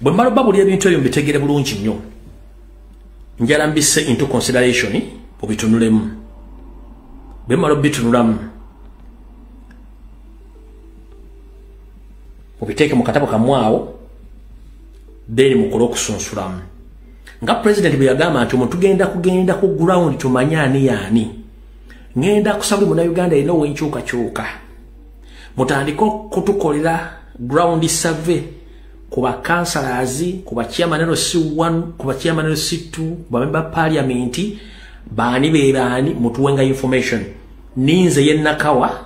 bwe mmala babulira ebintu ebyo mbitegere bulungi nnyo njala mbisse into consideration obitunulemu bwe mmala obitunulamu obiteeke mu katabo kamwawo then mukole okusunsulamu nga president bwe yagamba nti omuntu kugenda ku ground tumanye ani yaani ngenda kusaba mu Uganda eno wenkyukakyuka mutandika kutukolera ground survey kuba councillors kuba chairman C1 kuba chairman C2 kuba member parliament bani beerani mutuwenga information ninze yennakawa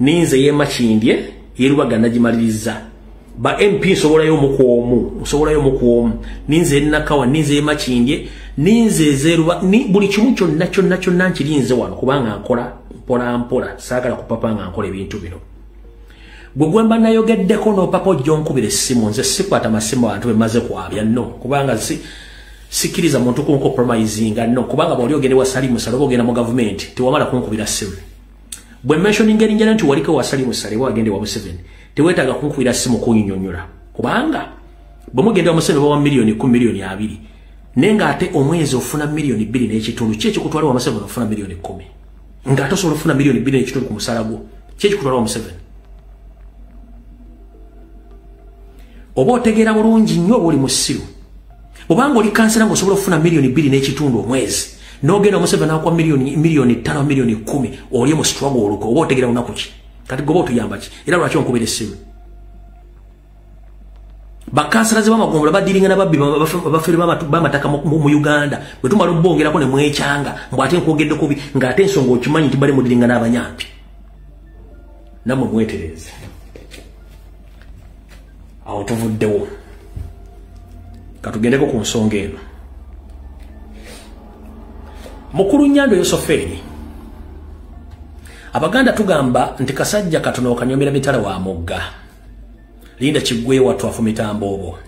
ninze yemachindye yerubagana gimaliriza ba MP sobolayo mukuomu ninze yennakawa ninze yemachindye ninze zeruba ni buli kimu kyonna nankirinze wano kubanga nkola mpola saagala kupapanga nkola ebintu bino gwegwemba nayogeddeko n'opapa ojja onkubira essimu nze sikwata masimu abantu bemaze kwabya no kubanga sikiriza muntu kuncompromisinga no kubanga bw'oli ogende wasalimu sale oba ogenda mu gavumenti tewamala kunkubira ssimu bwe mentioning erinnya nti waliko wasalimu sale oba wagende wa Museveni teweetaaga kunkubira ssimu kunnyonnyola kubanga bwe mugenda wa Museveni oba wa miliyoni 10 miliyoni 2 nenga ate omwezi ofuna miliyoni 2 n'ekitundu ki ekikutwala wa Museveni ofuna miliyoni 10 nga ate osobola ofuna miliyoni 2 n'ekitundu ku musala gwo ki ekikutwala wa Museveni oba otegeera bulungi nnyo oba oli musiru obanga oli kansera ng'osobola okufuna miliyoni 2 n'ekitundu omwezi n'ogenda Museveni akwa miliyoni 5 miliyoni 10 oli mu struggle oluko oba otegeera lunaku ki kati goba otuyamba ki era lwaki onkubira essimu bakansera ze bamagombolola badiringa n'ababbi bafere b'amataka mu Uganda bwe tumala obbongerako ne mwekyanga mbw ate nkwogedde kubi ng'ate ensonga okimanyi nti bali mudiringa n'abanyampi nammwe mwetereze awo tuvuddewo katugendeko ku nsonga eno mukulu Nyando Yosoferi abaganda tugamba nti kasajja katono okanyomera mitala wa mugga linda kiggwe watu afu mitambobo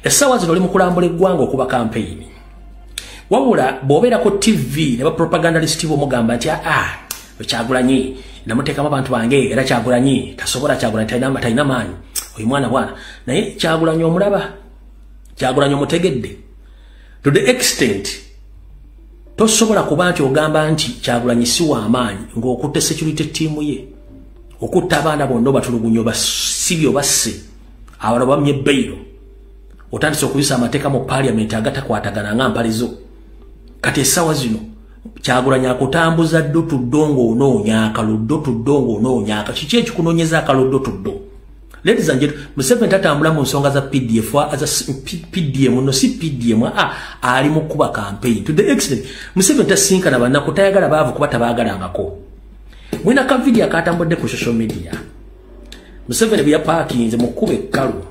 essaawa zino oli mukulambula eggwanga okuba campaign wabula bw'obeerako TV ne bapropagandalist bomugamba nti Kyagulanyi namuteekamu abantu bange era Kyagulanyi tasobola Kyagulanyi talina maanyi oyo mwana bwana naye Kyagulanyi omulaba Kyagulanyi omutegedde to the extent tosobola kuba nti ogamba nti Kyagulanyi si w'amaanyi ng'okutte security team ye okutta abaana bonna batulugunyo basibyo basse abalala bamye bbairo otandise okuyisa amateeka mu parliament agatakwatagana nga mpalizo kati essaawa zino Kyagulanyi akutambuza ddo tuddongo onoonya akaluddo tuddongo onoonya aka kiki ekikunoonyeza akaluddo tuddo ladies and gentlemen Museveni tatambula mu nsonga za PDF PDM no si PDM ali mu kuba campaign to the extent Museveni tasinkana bannaku tayagala baavu kuba tabaagalangako mwina ka video akatambudde ku social media Museveni bwe yapaakinze mu kkuba ekkalu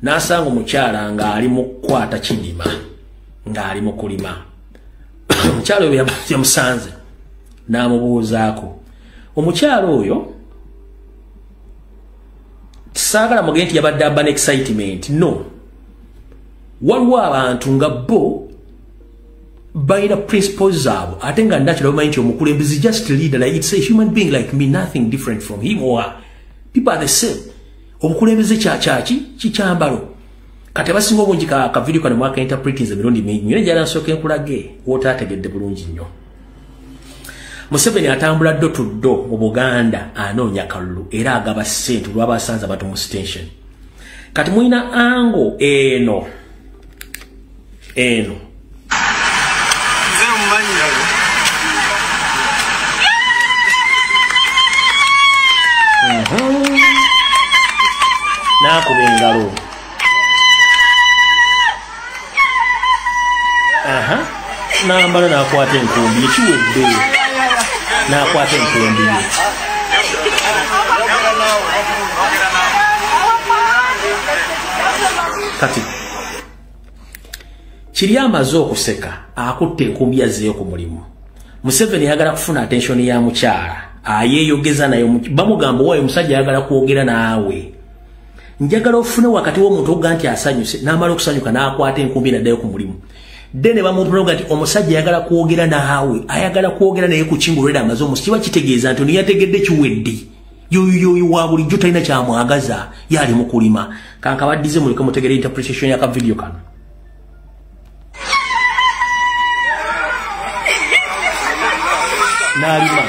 n'asanga omukyala ng'ali mu kukwata kidima ng'ali mu kulima omukyala oyo yamusanze n'amubuuzaako omukyala oyo saagala muge nti yabadde abba excitement no waliwo abantu nga bo balina principles zaabwe ate nga ndakira bamanyi nti omukulembeze just a leader like it's a human being like me nothing different from him or her. People are the same obukulembeze kyaki kikyambalo kati abasinga obungi ka video kano mwaka interpreting emirundi mingi nyine jala nsooka enkulage wotaategedde bulungi nnyo Museveni atambula ddo tuddo mu Buganda anoonya kalulu era agaba ssente lw'abasanze abantu mu station kati mwina ango eno nakuba engalo nambala nakwata enkumbi ekiwedde nakwata enkumbi kati kiri amaze okuseka akutte enkumbi yazzeeyo ku mulimu Museveni yagala kufuna attention ya mukyala ayeeyogeza naye bamugamba wayo musajja yagala kwogera naawe njagala ofune wakati w'omuntu ogga nti asanyuse n'amala okusanyuka n'akwata enkumbi n'addayo ku mulimu dene bamuproga nti omusajja yagala kwogera naawe ayagala kwogera naye ku kingo lwera amaze omusi kiba kitegeeza nti yategedde kiwedde yoyo wa bulijjo talina kyamwagaza yali mu kulima kankabaddize muleke mutegere interpretation ya ka video kano nalima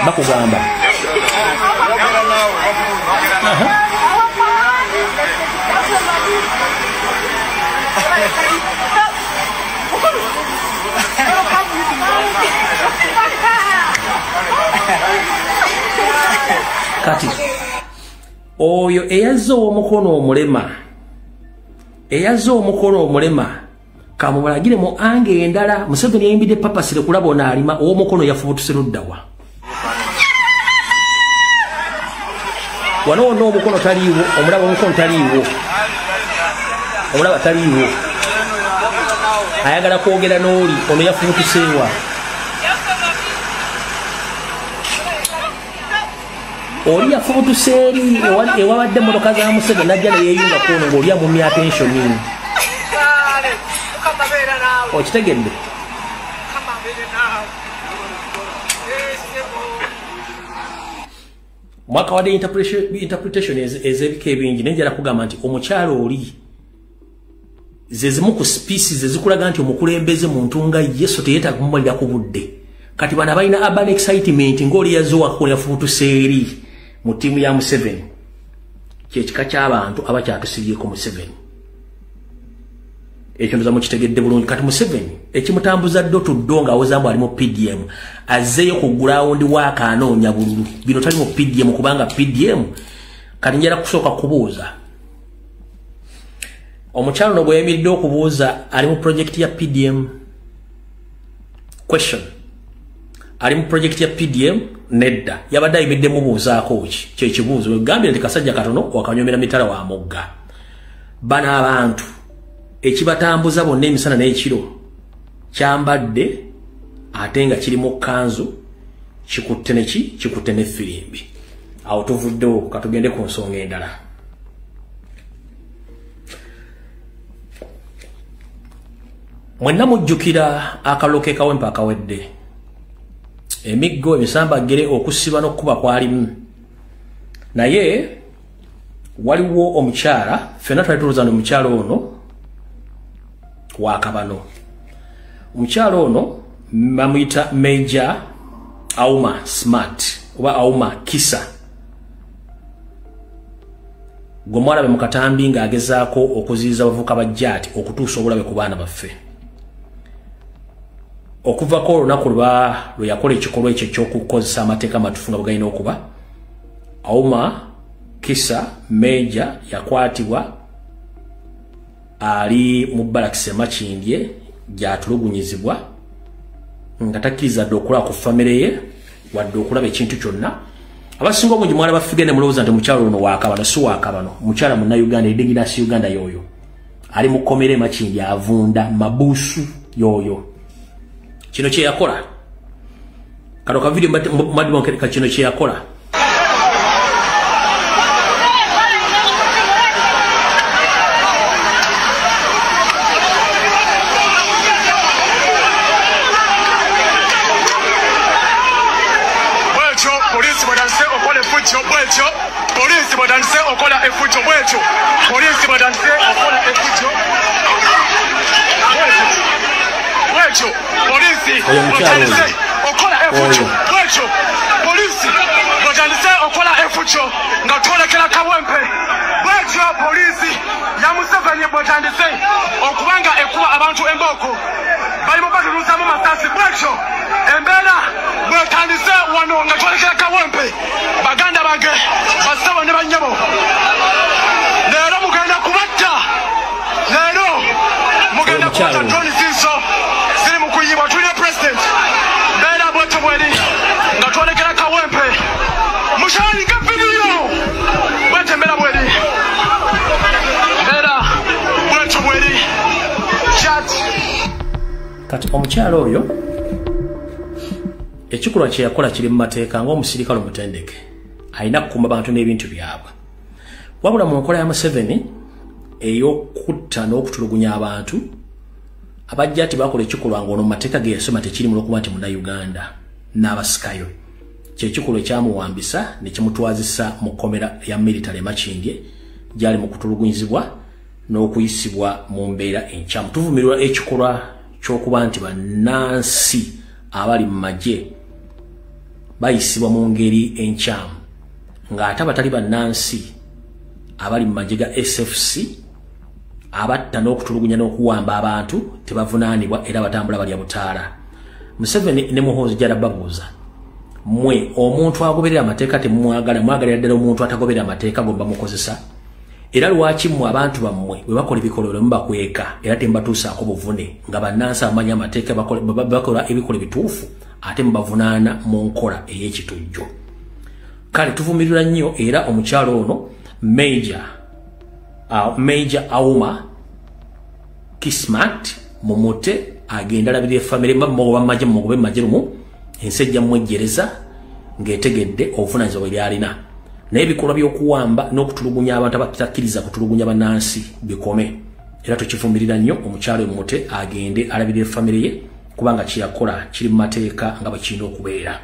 bakugamba kati oyo eyazo omukono omulema kamubalagire mu ange endala Museveni yayimbidde papasire kulaba onaalima omukono yafubutuse luddawa wano ono omukono taliiwo omulaba omukono taliiwo omulaba taliiwo ayagala kwogera n'oli ono yafubutuseewa oli yafubutuse eri ewabadde emmotoka za Museveni najja neyeeyunga kuno ng'oli amumya attention okitegedde mwaka wadde interpretation ez'ebika ebingi nenjala kugamba nti omukyalo oli zezimu ku species ezikulaga nti omukulembeze muntu nga Yesu teyeetaaga kumumalira ku budde kati bana balina urban excitement ng'oli yazoowa yafubutuse eri mu ttiimu ya Museveni kyekika ky'abantu abakyatusibyeko Museveni ekyo ndoza mukitegedde bulungi kati Museveni ekimutambuza ddo tuddo nga awozambu ali mu PDM azzeeyo ku ground waaka anoonya bululu bino tali mu PDM kubanga PDM kati njala kusooka kubuuza omukyalo no bwe yemiridde okubuuza ali mu project ya PDM question ali mu project ya PDM nedda yabadde ayimiridde mubuuzaako ki kyekibuuzo gambye nti kasajja katono wakanyomera mitala wa mugga bana abantu ekibatambuza bonna emisana n'ekiro kyambadde ate nga kiri mu kanzu kikutte n'effirimbi awo tuvuddewo katugende ku nsonga endala mwenna mujjukira akalulu k'ekawempe akawedde emiggo emisambagere okusiba n'okkuba kwalimu naye waliwo omukyala ffenna twali tulowooza nti omukyalo ono wakabano omukyalo ono bamuyita Major Auma Smart oba Auma Kisa gwe mwalabe mu katambi ng'agezaako okuziyiza abavubuka bajjaati okutuusa obulabe ku baana baffe okuvako olunaku lwe yakola ekikolwa ekyo ekyokukozesa amateeka amatuufu nga bwe galina okuba Auma Kisa Major yakwatibwa ali mu Barracks Makindye gyatulugunyizibwa nga takkiriza dde okulaba ku famire ye wadde okulaba ekintu kyonna abasinga omungi mwala bafigende mulowooza nti mukyalo ono waakabano si waakabano mukyala Munnayuganda ediginasi Uganda yoyo ali mu kkomere Makindye avunda mabuusu yoyo kino kye yakola kano ka video madimonkeka kino kye yakola Polisi badanse okola efujo bwecho polisi badanse okola efujo bwecho polisi badanse okola efujo bwecho polisi badanse okola efujo ngatolekera kawempe bwecho polisi ya Museveni badanse okubanga ekuba abantu emboko balimo batuluza mu masasi bwecho embera bwetandise wano ngatolekera kawempe baganda bange basaba ne banyabo lero mugenda kubatta lero mugenda kubatta Tony Siso ziri mu kuyibwa tuli president mbera bweto bweri nga twolekera kawempe mushali ka video bwete mbera bweri mbera bweto bweri chat kati omukyalo oyo ekikolwa kye yakola kiri mu mateeka ng'omusirikale omutendeke alina kukuuma bantu n'ebintu byabwe wabula mu nkola ya Museveni ey'okutta n'okutulugunya abantu abajjaati bakola ekikolwa ng'ono mu mateeka ge yasoma tekiri mu lwokuba nti Munnayuganda n'abasikayo kyekikulu ekyamuwambisa ne kimutwazisa mu kkomera ya military Makindye gyali mu kutulugunyizibwa n'okuyisibwa mu mbeera enkyamu. Tuvumirwa ekikolwa ky'okuba nti bannansi abali mu magye bayisibwa mu ngeri enkyamu ng'ate abatali bannansi abali mu magye ga SFC abatta n'okutulugunya n'okuwamba abantu tebavunaanibwa era batambula balya butaala. Museveni ne Muhoozi gyala babuuza, mwe omuntu agoberera amateeka mwagalira ddala omuntu atagoberera amateeka gomba mukozesa? Era lwaki mmwe abantu bammwe bwe bakola ebikolwa mubakweka era tembatuusaako buvune nga bannansi amanyi amateeka bakola ebikola bituufu ate mubavunaana mu nkola ey'ekitujju? Kale tuvumirira nnyo era omukyalo ono Major Auma Kismat Mumute agenda alabirira family mmogo bamaje mmogo majerumu ensejja mmwejjereza ng'etegedde obuvunaanyizibwa bwe byalina n'ebikolwa by'okuwamba n'okutulugunya abantu abatakkiriza kutulugunya bannansi bikome. Era tukivumirira nnyo omukyalo Mumute agende alabirira family ye kubanga kyeyakola kiri mu mateeka nga bwe kirina okubeera.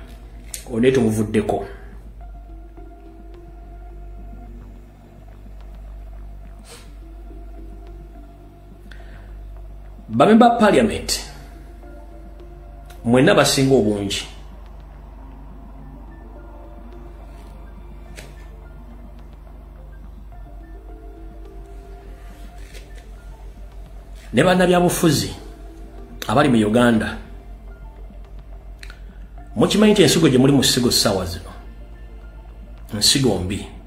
Ono tumuvuddeko. Bamemba Parliament mwenna basinga obungi ne bannabyabufuzi abali mu Uganda mukimanyi nti ensigo gye muli mu ssigo ssaawa zino nsigo mbi.